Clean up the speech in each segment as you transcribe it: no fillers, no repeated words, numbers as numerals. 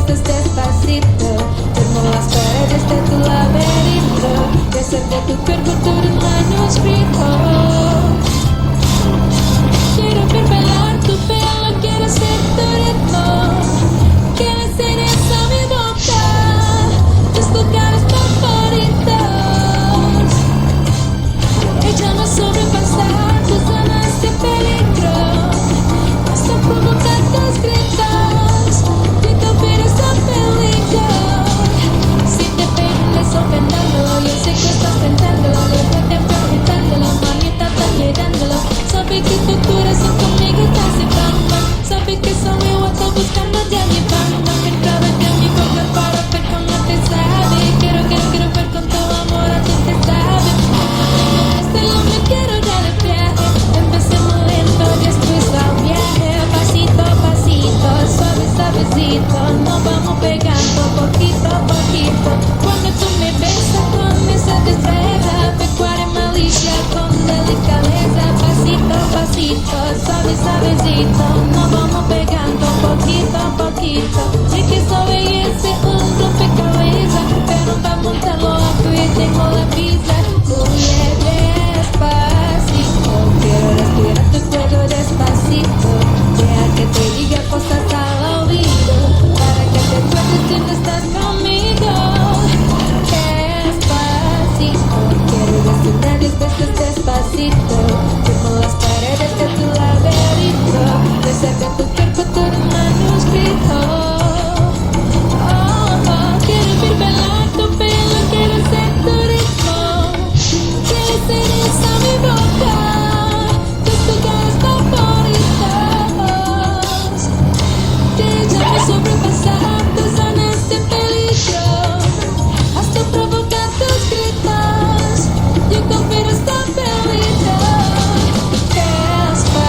besas despacito. Firmo las paredes de tu laberinto y hacer de tu cuerpo todo un manuscrito. Quiero ver bailar tu pelo, quiero ser tu ritmo. Quiero ser esa mi boca, tus lugares favoritos. Ella sobrepasar tus zonas de peligro, hasta provocar tus gritos, y tu vida está peligro. Si te peines ofendiéndolo, yo sé que estás tentándolo, lejos prohibiéndolo, mamita está mirándolo. Sabe que tu corazón conmigo está cifrando, sabe que soy yo estoy buscando de mi banda. Que entraba de mi boca para ver cómo te sabe. Quiero ver con tu amor a ti te sabe. Me quiero dar el viaje, empecemos lento, después al viaje. Pasito a pasito, suave, suavecito, nos vamos pegando poquito a poquito. Cuando tú me besas con esa destreza, pecuaria malicia con delicadeza. Pasito a pasito, suave, suavecito, nos vamos pegando poquito a poquito. Y que soy ese un rompecabezas, pero para montarlo aquí tengo la pizza. Despacito, quiero respirar tu cuello despacito. Deja que te diga cosas al oído, para que te acuerdes si no estás conmigo. Despacito, quiero decirte 10 veces despacito. Firmo las paredes de tu laberinto, de cerca tu cuerpo todo un manuscrito. Quiero ver bailar tu pelo, quiero ser tu ritmo. Quiero ser esa mi boca, tus lugares favoritos. Déjame sobrepasar tus zonas de peligro, hasta provocar tus gritos. Yo confío esta peligro. Despacito.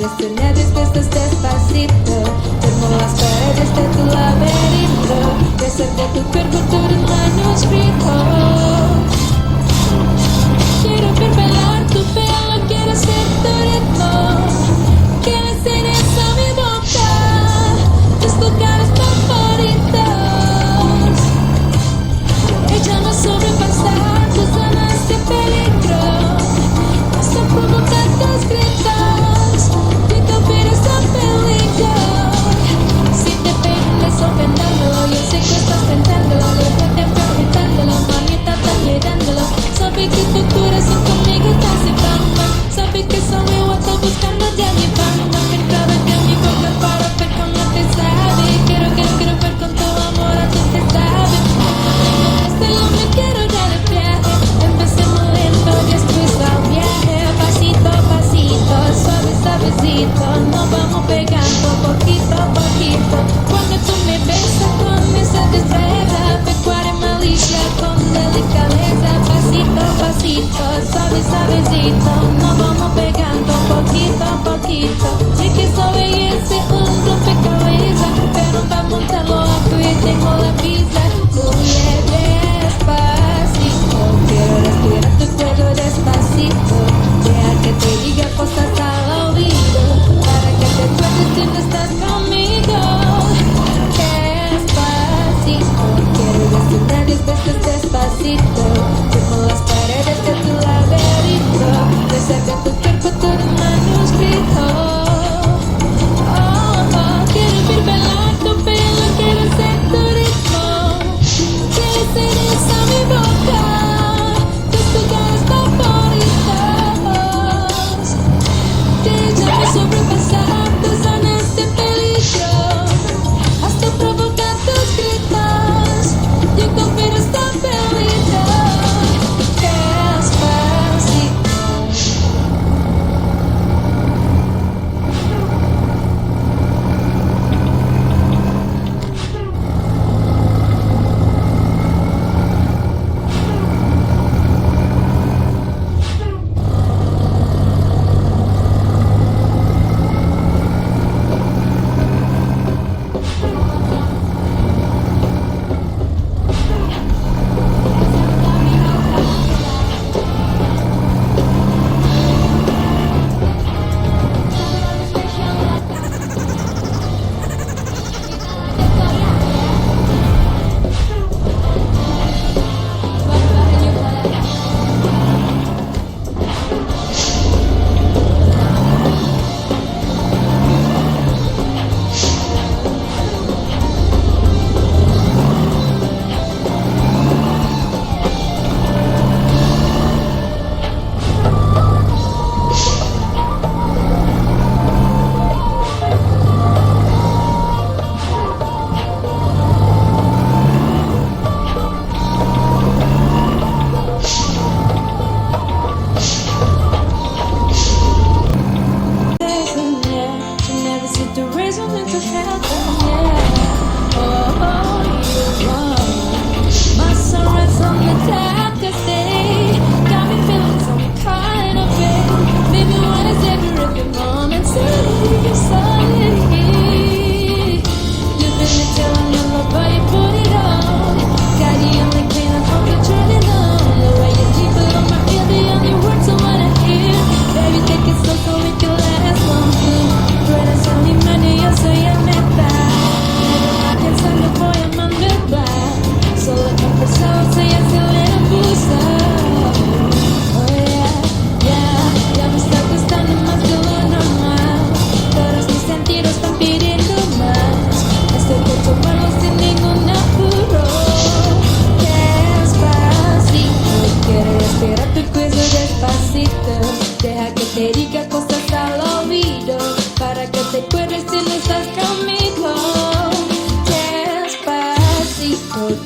escenarios que estás despacito. Firmo las paredes de tu laberinto, de hacer de tu cuerpo todo un manuscrito. Quiero ver bailar tu pelo, quiero ser tu ritmo. Quiero ser esa mi boca, tus lugares favoritos. Echando sobrepasar tus zonas de peligro, hasta provocar tus gritos, que te operas a peligro. Si te pegas ofendiéndolo, yo sé que estás pensándolo, desde tiempo gritándolo, manita está mirándolo. Sabe que tu corazón conmigo está cifrando, sabe que soy yo, estoy buscando de mi banda. Entrada de mi boca para ver cómo te sabe. Quiero ver con tu amor a tu te sabe. Este hombre quiero dar el viaje, empecemos lento, después al viaje. Pasito a pasito, suave, suavecito, nos vamos pegando poquito a poquito. Cuando tú me besas con esa destreza, pecuaria malicia con delicadeza. Pasito a pasito, suave, suavecito, nos vamos pegando poquito a poquito. Sé que soy ese un rompecabezas, pero para montarlo aquí tengo la pizza. Fluye despacito, quiero respirar tu cuello despacito. Deja que te diga cosas al oído, para que te acuerdes si no estás conmigo. Despacito, quiero respirar después despacito. Firmo las paredes de tu laberinto, de cerca tu cuerpo todo un manuscrito. Quiero ver bailar tu pelo, quiero ser tu ritmo. Quiero ser esa mi boca, tus lugares favoritos. Déjame sobrepasar tus zonas de peligro, hasta provocar tus gritos. Yo confío esta peligro. Despacito.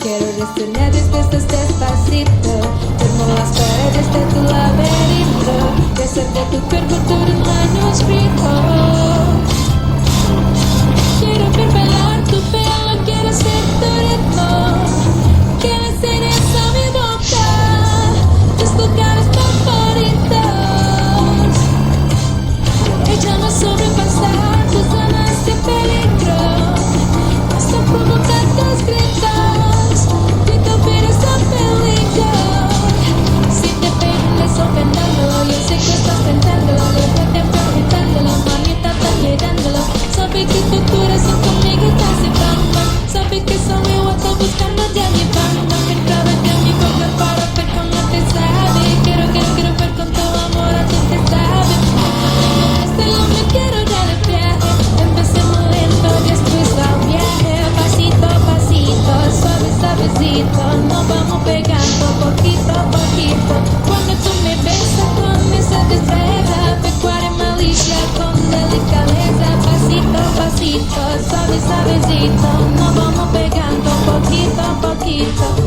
Quiero respirar después despacito. Firmo las paredes de tu laberinto, de hacer de tu cuerpo todo un manuscrito. Quiero ver bailar tu pelo, quiero ser tu ritmo. Quiero ser esa mi boca, tus lugares favoritos. Echando sobre favorito. Nos vamos pegando poquito a poquito.